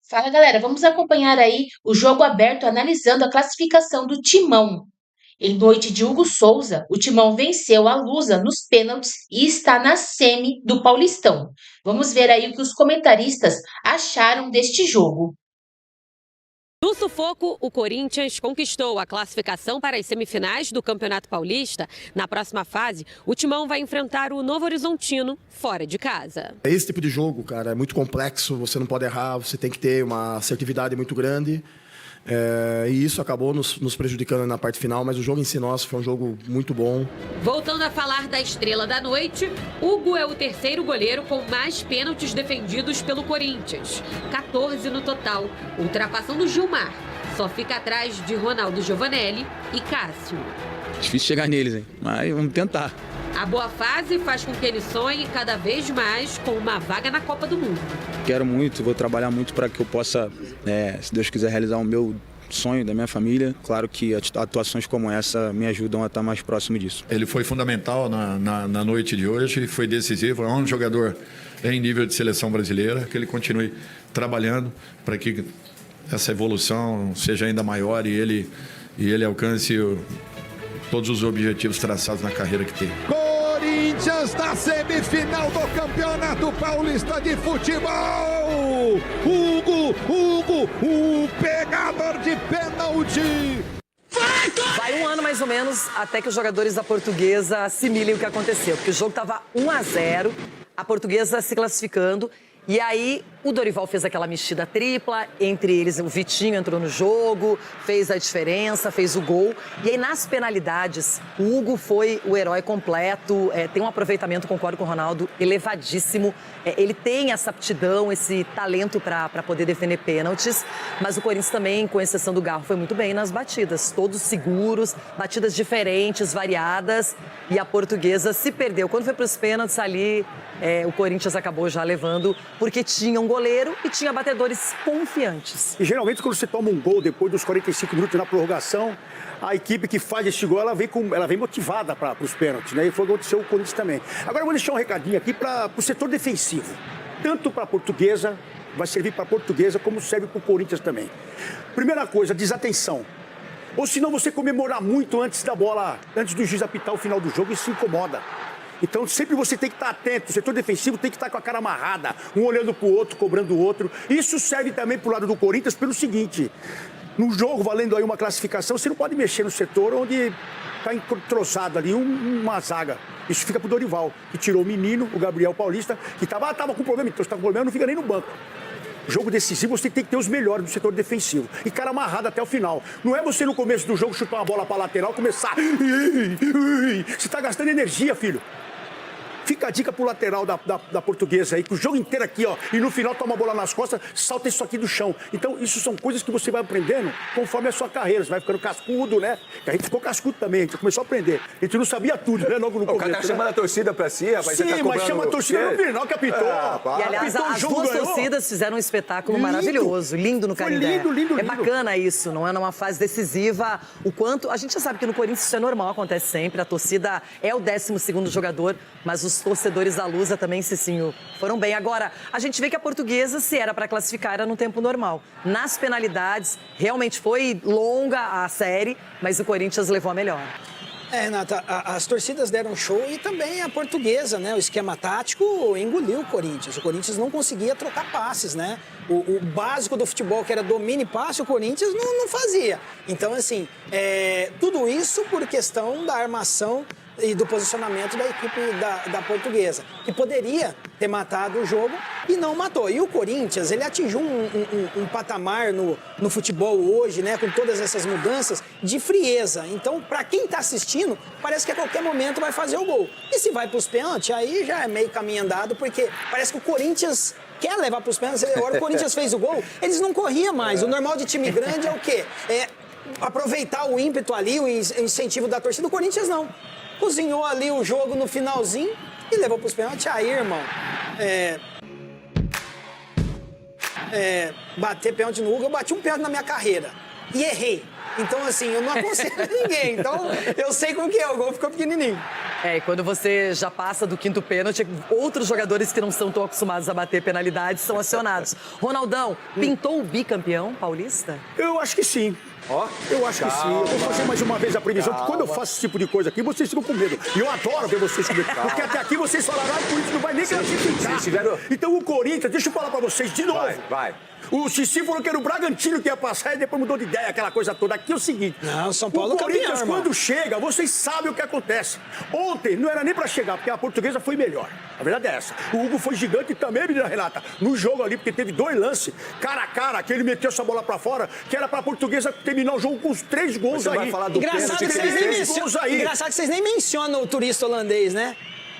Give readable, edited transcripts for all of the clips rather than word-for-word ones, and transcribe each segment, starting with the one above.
Fala galera, vamos acompanhar aí o jogo aberto analisando a classificação do Timão. Em noite de Hugo Souza, o Timão venceu a Lusa nos pênaltis e está na semi do Paulistão. Vamos ver aí o que os comentaristas acharam deste jogo. No sufoco, o Corinthians conquistou a classificação para as semifinais do Campeonato Paulista. Na próxima fase, o Timão vai enfrentar o Novo Horizontino fora de casa. Esse tipo de jogo, cara, é muito complexo, você não pode errar, você tem que ter uma assertividade muito grande. E isso acabou nos prejudicando na parte final, mas o jogo em si, nosso, foi um jogo muito bom. Voltando a falar da estrela da noite, Hugo é o terceiro goleiro com mais pênaltis defendidos pelo Corinthians. 14 no total, ultrapassando Gilmar. Só fica atrás de Ronaldo Giovanelli e Cássio. Difícil chegar neles, hein? Mas vamos tentar. A boa fase faz com que ele sonhe cada vez mais com uma vaga na Copa do Mundo. Quero muito, vou trabalhar muito para que eu possa, se Deus quiser, realizar o meu sonho da minha família. Claro que atuações como essa me ajudam a estar mais próximo disso. Ele foi fundamental na noite de hoje, foi decisivo, é um jogador em nível de seleção brasileira, que ele continue trabalhando para que essa evolução seja ainda maior e ele alcance todos os objetivos traçados na carreira que tem. Corinthians na semifinal do Campeonato Paulista de Futebol. Hugo, o pegador de pênalti. Vai um ano mais ou menos até que os jogadores da Portuguesa assimilem o que aconteceu, porque o jogo estava 1-0, a Portuguesa se classificando. E aí, o Dorival fez aquela mexida tripla, entre eles o Vitinho entrou no jogo, fez a diferença, fez o gol. E aí, nas penalidades, o Hugo foi o herói completo, tem um aproveitamento, concordo com o Ronaldo, elevadíssimo. Ele tem essa aptidão, esse talento para poder defender pênaltis, mas o Corinthians também, com exceção do Garro, foi muito bem nas batidas, todos seguros, batidas diferentes, variadas, e a Portuguesa se perdeu. Quando foi para os pênaltis ali, o Corinthians acabou já levando, porque tinha um goleiro e tinha batedores confiantes. E geralmente quando você toma um gol depois dos 45 minutos na prorrogação, a equipe que faz esse gol, ela vem motivada para os pênaltis, né? E foi o que aconteceu com o Corinthians também. Agora eu vou deixar um recadinho aqui para o setor defensivo. Tanto para a Portuguesa, vai servir para a Portuguesa, como serve para o Corinthians também. Primeira coisa, desatenção. Ou senão você comemorar muito antes da bola, antes do juiz apitar o final do jogo, isso incomoda. Então, sempre você tem que estar atento, o setor defensivo tem que estar com a cara amarrada, um olhando para o outro, cobrando o outro. Isso serve também para o lado do Corinthians pelo seguinte, no jogo, valendo aí uma classificação, você não pode mexer no setor onde está entrosado ali uma zaga. Isso fica para o Dorival, que tirou o menino, o Gabriel Paulista, que estava com problema, então se está com problema, não fica nem no banco. Jogo decisivo, você tem que ter os melhores do setor defensivo. E cara amarrado até o final. Não é você no começo do jogo chutar uma bola para lateral, começar... Você está gastando energia, filho. Fica a dica pro lateral da Portuguesa aí, que o jogo inteiro aqui, ó, e no final toma a bola nas costas, salta isso aqui do chão. Então, isso são coisas que você vai aprendendo conforme a sua carreira. Você vai ficando cascudo, né? Que a gente ficou cascudo também, a gente começou a aprender. A gente não sabia tudo, né? Logo no começo. O cara chama a torcida pra si, rapaz. Sim, você tá mas chama a torcida no final que apitou. E, aliás, as duas torcidas fizeram um espetáculo maravilhoso, lindo no Canindé. Lindo. É bacana isso, não é numa fase decisiva. O quanto... A gente já sabe que no Corinthians isso é normal, acontece sempre. A torcida é o 12º jogador, mas os torcedores da Lusa também, Cicinho, foram bem. Agora, a gente vê que a Portuguesa, se era para classificar, era no tempo normal. Nas penalidades, realmente foi longa a série, mas o Corinthians levou a melhor. Renata, as torcidas deram show e também a Portuguesa, né? O esquema tático engoliu o Corinthians. O Corinthians não conseguia trocar passes, né? O básico do futebol, que era domínio e passe, o Corinthians não fazia. Então, assim, tudo isso por questão da armação e do posicionamento da equipe da Portuguesa, que poderia ter matado o jogo e não matou. E o Corinthians, ele atingiu um patamar no futebol hoje, né, com todas essas mudanças, de frieza. Então, para quem está assistindo, parece que a qualquer momento vai fazer o gol. E se vai para os pênaltis, aí já é meio caminho andado, porque parece que o Corinthians quer levar para os pênaltis. Agora o Corinthians fez o gol, eles não corriam mais. O normal de time grande é o quê? Aproveitar o ímpeto ali, o incentivo da torcida. O Corinthians não. Cozinhou ali o jogo no finalzinho e levou para os pênaltis. Aí, irmão, bater pênalti no Hugo, eu bati um pênalti na minha carreira e errei. Então, assim, eu não aconselho ninguém. Então, eu sei como que é, o gol ficou pequenininho. E quando você já passa do quinto pênalti, outros jogadores que não são tão acostumados a bater penalidades são acionados. Ronaldão, pintou o bicampeão paulista? Eu acho que sim. Eu acho que sim. Eu vou fazer mais uma vez a previsão, porque quando eu faço esse tipo de coisa aqui, vocês ficam com medo. E eu adoro ver vocês com medo. Porque até aqui vocês falaram, por isso não vai nem classificar. Então o Corinthians, deixa eu falar pra vocês de novo. Vai. O Cici falou que era o Bragantino que ia passar e depois mudou de ideia, aquela coisa toda. Aqui é o seguinte. Não, São Paulo o Corinthians, campeão, quando chega, vocês sabem o que acontece. Ontem não era nem pra chegar, porque a Portuguesa foi melhor. A verdade é essa. O Hugo foi gigante também, menina Renata, no jogo ali, porque teve 2 lances, cara a cara, que ele meteu essa bola pra fora, que era pra Portuguesa terminar o jogo com os 3 gols aí. Vai falar do Engraçado que vocês nem mencionam o turista holandês, né?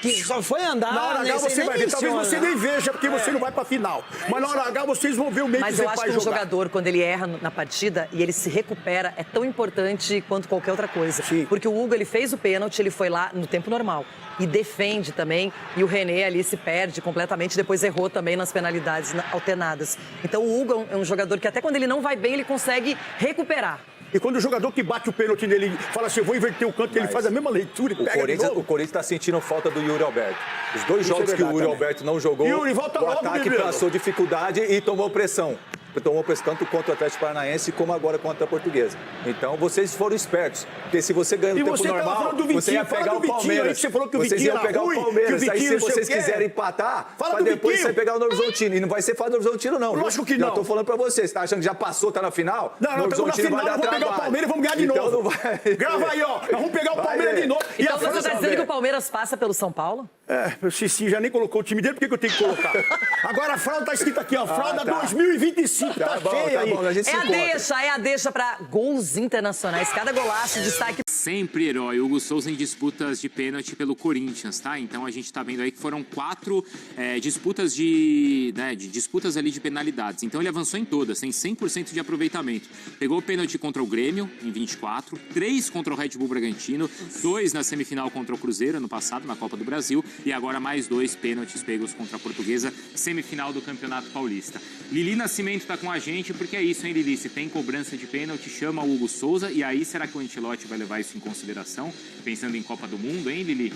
Que só foi andar. Na hora H você vai ver. Talvez você nem veja, porque você não vai pra final. Mas na hora H vocês vão ver o meio que você vai jogar. Mas eu acho que um jogador, quando ele erra na partida e ele se recupera, é tão importante quanto qualquer outra coisa. Sim. Porque o Hugo, ele fez o pênalti, ele foi lá no tempo normal. E defende também. E o René ali se perde completamente, depois errou também nas penalidades alternadas. Então o Hugo é um jogador que até quando ele não vai bem, ele consegue recuperar. E quando o jogador que bate o pênalti nele fala assim, eu vou inverter o canto, ele faz a mesma leitura e pega de novo. O Corinthians está sentindo falta do Yuri Alberto. Os 2 jogos que o Yuri Alberto não jogou, Yuri, volta o logo, ataque passou dificuldade e tomou pressão. Tomou pressão tanto contra o Atlético Paranaense como agora contra a Portuguesa. Então, vocês foram espertos. Porque se você ganha no tempo normal, você ia pegar o Palmeiras. Você falou que o Vocês Vitinho iam pegar ruim, o Palmeiras. que o Aí, se Vitinho vocês quiserem empatar, para depois você pegar o Novo Horizontino. E não vai ser fácil o Novo Horizontino, não. Lógico que não. Já tô falando pra vocês. Você tá achando que já passou, tá na final? Não, estamos na final, vamos pegar o Palmeiras e vamos ganhar de novo. Então não vai. Grava aí, ó. Vamos pegar o Palmeiras de novo. Então você está dizendo que o Palmeiras passa pelo São Paulo? O Cici já nem colocou o time dele, por que eu tenho que colocar? Agora a fralda tá escrita aqui, ó. Fralda 2025, tá cheia aí. É a deixa para gols internacionais. Cada golaço, destaque. Sempre herói. Hugo Souza em disputas de pênalti pelo Corinthians, tá? Então a gente tá vendo aí que foram 4 disputas disputas ali de penalidades. Então ele avançou em todas, tem 100% de aproveitamento. Pegou o pênalti contra o Grêmio em 24, 3 contra o Red Bull Bragantino, 2 na semifinal contra o Cruzeiro ano passado na Copa do Brasil e agora mais 2 pênaltis pegos contra a Portuguesa, semifinal do Campeonato Paulista. Lili Nascimento tá com a gente porque é isso, hein, Lili? Se tem cobrança de pênalti, chama o Hugo Souza e aí será que o Ancelotti vai levar isso em consideração, pensando em Copa do Mundo, hein, Lili?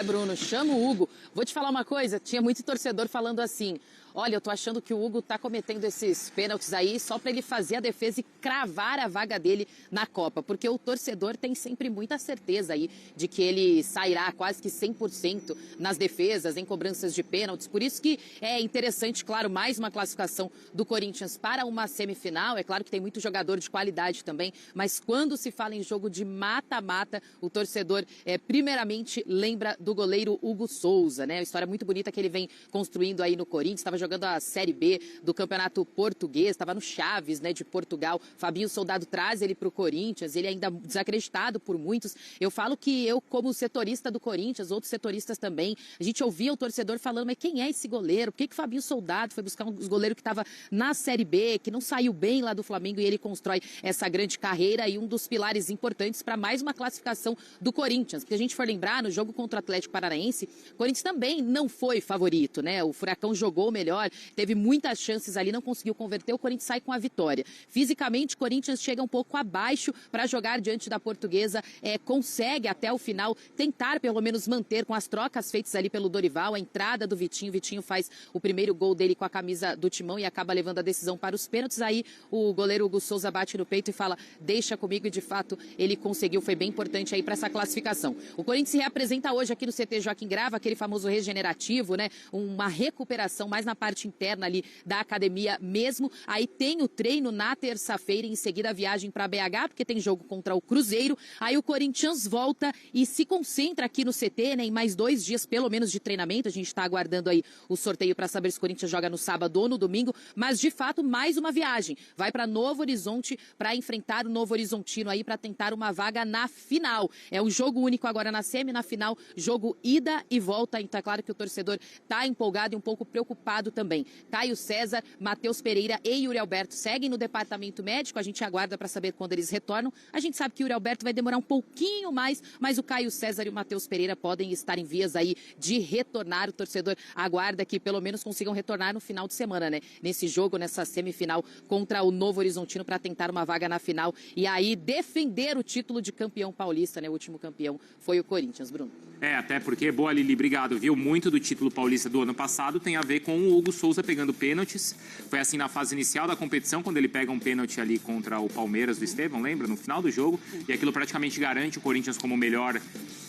Bruno, chama o Hugo. Vou te falar uma coisa, tinha muito torcedor falando assim, olha, eu tô achando que o Hugo tá cometendo esses pênaltis aí só para ele fazer a defesa e cravar a vaga dele na Copa, porque o torcedor tem sempre muita certeza aí de que ele sairá quase que 100% nas defesas, em cobranças de pênaltis, por isso que é interessante, claro, mais uma classificação do Corinthians para uma semifinal, é claro que tem muito jogador de qualidade também, mas quando se fala em jogo de mata-mata, o torcedor primeiramente lembra do goleiro Hugo Souza, né? Uma história muito bonita que ele vem construindo aí no Corinthians, estava jogando a Série B do Campeonato Português, estava no Chaves, né, de Portugal. Fabinho Soldado traz ele para o Corinthians, ele ainda desacreditado por muitos. Eu falo que eu, como setorista do Corinthians, outros setoristas também, a gente ouvia o torcedor falando, mas quem é esse goleiro? Por que que Fabinho Soldado foi buscar um goleiro que estava na Série B, que não saiu bem lá do Flamengo e ele constrói essa grande carreira e um dos pilares importantes para mais uma classificação do Corinthians. Porque a gente for lembrar, no jogo contra o Atlético Paranaense, o Corinthians também não foi favorito, né? O Furacão jogou melhor, teve muitas chances ali, não conseguiu converter, o Corinthians sai com a vitória. Fisicamente, o Corinthians chega um pouco abaixo para jogar diante da Portuguesa, consegue até o final tentar pelo menos manter com as trocas feitas ali pelo Dorival, a entrada do Vitinho, Vitinho faz o primeiro gol dele com a camisa do Timão e acaba levando a decisão para os pênaltis, aí o goleiro Hugo Souza bate no peito e fala, deixa comigo, e de fato ele conseguiu, foi bem importante aí para essa classificação. O Corinthians se reapresenta hoje aqui no CT Joaquim Grava, aquele famoso regenerativo, né? Uma recuperação mais na parte interna ali da academia mesmo. Aí tem o treino na terça-feira e em seguida a viagem para BH, porque tem jogo contra o Cruzeiro. Aí o Corinthians volta e se concentra aqui no CT, né? Em mais 2 dias pelo menos de treinamento. A gente está aguardando aí o sorteio para saber se o Corinthians joga no sábado ou no domingo. Mas de fato mais uma viagem. Vai para Novo Horizonte para enfrentar o Novo Horizontino aí para tentar uma vaga na final. É um jogo único agora na semi, na final jogo ida e volta. Então é claro que o torcedor está empolgado e um pouco preocupado também. Caio César, Matheus Pereira e Yuri Alberto seguem no departamento médico. A gente aguarda para saber quando eles retornam. A gente sabe que o Yuri Alberto vai demorar um pouquinho mais, mas o Caio César e o Matheus Pereira podem estar em vias aí de retornar. O torcedor aguarda que pelo menos consigam retornar no final de semana, né? Nesse jogo, nessa semifinal contra o Novo Horizontino, para tentar uma vaga na final e aí defender o título de campeão paulista, né? O último campeão foi o Corinthians, Bruno. Até porque, boa, Lili, obrigado, viu? Muito do título paulista do ano passado tem a ver com o Hugo Souza pegando pênaltis. Foi assim na fase inicial da competição, quando ele pega um pênalti ali contra o Palmeiras do Estevão, lembra? No final do jogo. E aquilo praticamente garante o Corinthians como melhor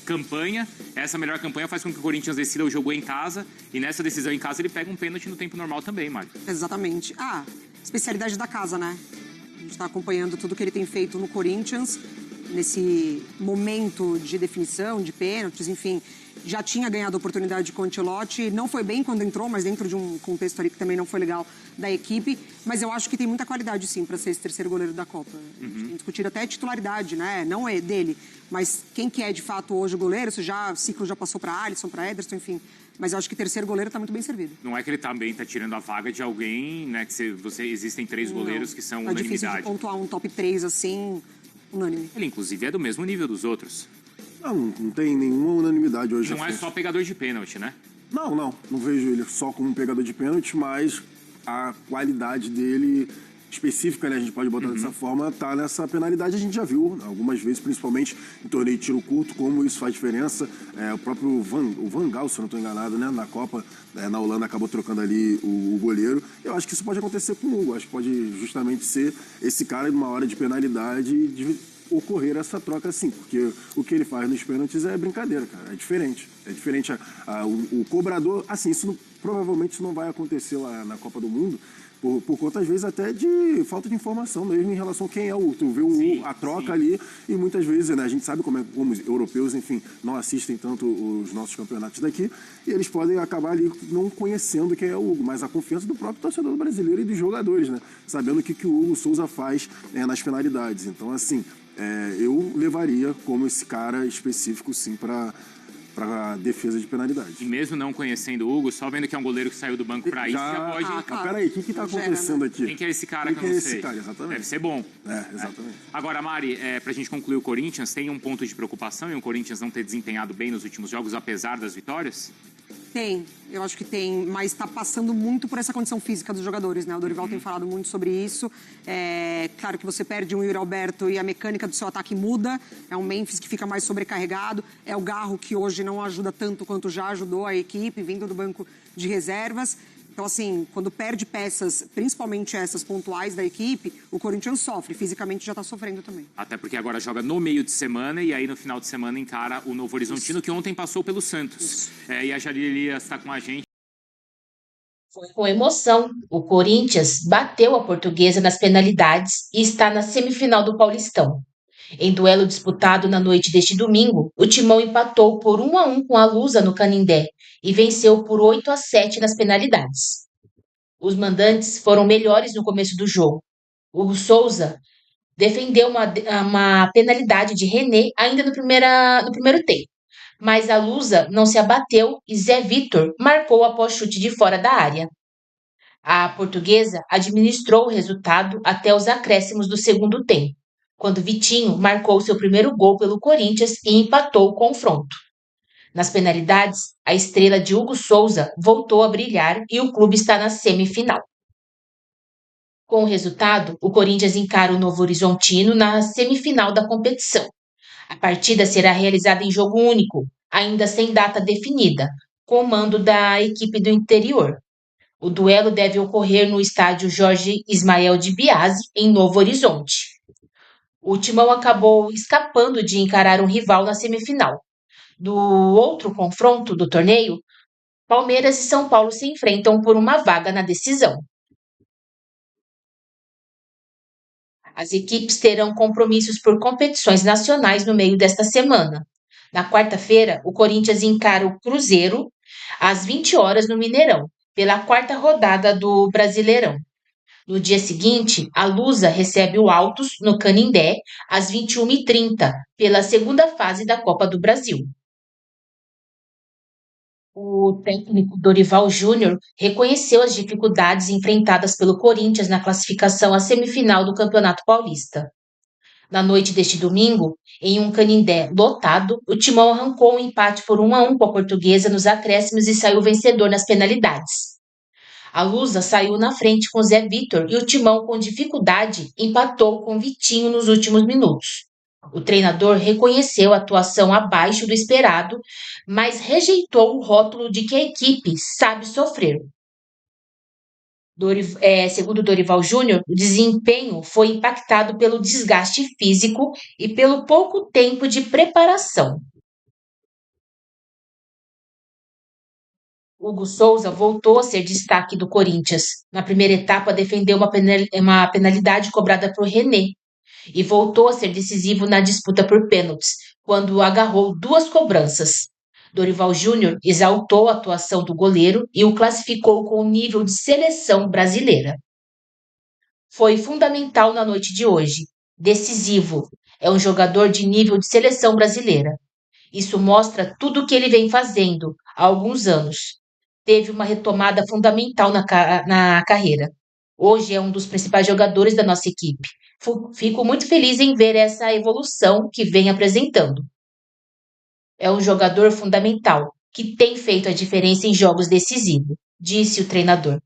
campanha. Essa melhor campanha faz com que o Corinthians decida o jogo em casa. E nessa decisão em casa ele pega um pênalti no tempo normal também, Mário. Exatamente. Especialidade da casa, né? A gente está acompanhando tudo que ele tem feito no Corinthians, nesse momento de definição, de pênaltis, enfim. Já tinha ganhado a oportunidade com o Ancelotti, não foi bem quando entrou, mas dentro de um contexto ali que também não foi legal da equipe. Mas eu acho que tem muita qualidade, sim, para ser esse terceiro goleiro da Copa. A gente tem discutido até a titularidade, né? Não é dele, mas quem que é de fato hoje o goleiro? O ciclo já passou para Alisson, para Ederson, enfim. Mas eu acho que o terceiro goleiro está muito bem servido. Não é que ele também está tirando a vaga de alguém, né? Que existem 3 goleiros que são unanimidade. É difícil de pontuar um top 3 assim, unânime. Ele, inclusive, é do mesmo nível dos outros. Não tem nenhuma unanimidade hoje. Não é só pegador de pênalti, né? Não vejo ele só como um pegador de pênalti, mas a qualidade dele específica, né, a gente pode botar dessa forma, tá nessa penalidade. A gente já viu algumas vezes, principalmente em torneio de tiro curto, como isso faz diferença. O próprio Van Gaal, se eu não estou enganado, né, na Copa, na Holanda, acabou trocando ali o goleiro. Eu acho que isso pode acontecer com o Hugo. Acho que pode justamente ser esse cara, numa hora de penalidade, de ocorrer essa troca assim, porque o que ele faz nos pênaltis é brincadeira, cara, é diferente. É diferente o cobrador, assim, provavelmente isso não vai acontecer lá na Copa do Mundo, por conta, às vezes, até de falta de informação mesmo em relação a quem é o... Tu vê a troca ali e muitas vezes, né, a gente sabe como os europeus, enfim, não assistem tanto os nossos campeonatos daqui e eles podem acabar ali não conhecendo quem é o Hugo, mas a confiança do próprio torcedor brasileiro e dos jogadores, né, sabendo o que o Hugo Souza faz nas penalidades. Então, assim, eu levaria como esse cara específico, sim, para defesa de penalidade. E mesmo não conhecendo o Hugo, só vendo que é um goleiro que saiu do banco para isso, já pode... Claro. Peraí, o que está acontecendo aqui? Quem que é esse cara que eu não sei? Esse cara, exatamente. Deve ser bom. Exatamente. Agora, Mari, para a gente concluir o Corinthians, tem um ponto de preocupação em o Corinthians não ter desempenhado bem nos últimos jogos, apesar das vitórias? Tem, eu acho que tem, mas está passando muito por essa condição física dos jogadores, né? O Dorival tem falado muito sobre isso. Claro que você perde um Yuri Alberto e a mecânica do seu ataque muda. É um Memphis que fica mais sobrecarregado. É o Garro que hoje não ajuda tanto quanto já ajudou a equipe, vindo do banco de reservas. Então, assim, quando perde peças, principalmente essas pontuais da equipe, o Corinthians sofre. Fisicamente já está sofrendo também. Até porque agora joga no meio de semana e aí no final de semana encara o Novo Horizontino, que ontem passou pelo Santos. E a Jalili Elias está com a gente. Foi com emoção. O Corinthians bateu a Portuguesa nas penalidades e está na semifinal do Paulistão. Em duelo disputado na noite deste domingo, o Timão empatou por 1-1 com a Lusa no Canindé e venceu por 8-7 nas penalidades. Os mandantes foram melhores no começo do jogo. Hugo Souza defendeu uma penalidade de René ainda no primeiro tempo, mas a Lusa não se abateu e Zé Vitor marcou após chute de fora da área. A Portuguesa administrou o resultado até os acréscimos do segundo tempo, quando Vitinho marcou seu primeiro gol pelo Corinthians e empatou o confronto. Nas penalidades, a estrela de Hugo Souza voltou a brilhar e o clube está na semifinal. Com o resultado, o Corinthians encara o Novo Horizontino na semifinal da competição. A partida será realizada em jogo único, ainda sem data definida, com o mando da equipe do interior. O duelo deve ocorrer no estádio Jorge Ismael de Biasi, em Novo Horizonte. O Timão acabou escapando de encarar um rival na semifinal. No outro confronto do torneio, Palmeiras e São Paulo se enfrentam por uma vaga na decisão. As equipes terão compromissos por competições nacionais no meio desta semana. Na quarta-feira, o Corinthians encara o Cruzeiro às 20 horas no Mineirão, pela quarta rodada do Brasileirão. No dia seguinte, a Lusa recebe o Altos, no Canindé, às 21h30, pela segunda fase da Copa do Brasil. O técnico Dorival Júnior reconheceu as dificuldades enfrentadas pelo Corinthians na classificação à semifinal do Campeonato Paulista. Na noite deste domingo, em um Canindé lotado, o Timão arrancou um empate por 1-1 com a Portuguesa nos acréscimos e saiu vencedor nas penalidades. A Lusa saiu na frente com Zé Vitor e o Timão, com dificuldade, empatou com Vitinho nos últimos minutos. O treinador reconheceu a atuação abaixo do esperado, mas rejeitou o rótulo de que a equipe sabe sofrer. Segundo Dorival Júnior, o desempenho foi impactado pelo desgaste físico e pelo pouco tempo de preparação. Hugo Souza voltou a ser destaque do Corinthians. Na primeira etapa, defendeu uma penalidade cobrada por René e voltou a ser decisivo na disputa por pênaltis, quando agarrou 2 cobranças. Dorival Júnior exaltou a atuação do goleiro e o classificou com o nível de seleção brasileira. Foi fundamental na noite de hoje. Decisivo. É um jogador de nível de seleção brasileira. Isso mostra tudo o que ele vem fazendo há alguns anos. Teve uma retomada fundamental na carreira. Hoje é um dos principais jogadores da nossa equipe. Fico muito feliz em ver essa evolução que vem apresentando. É um jogador fundamental, que tem feito a diferença em jogos decisivos, disse o treinador.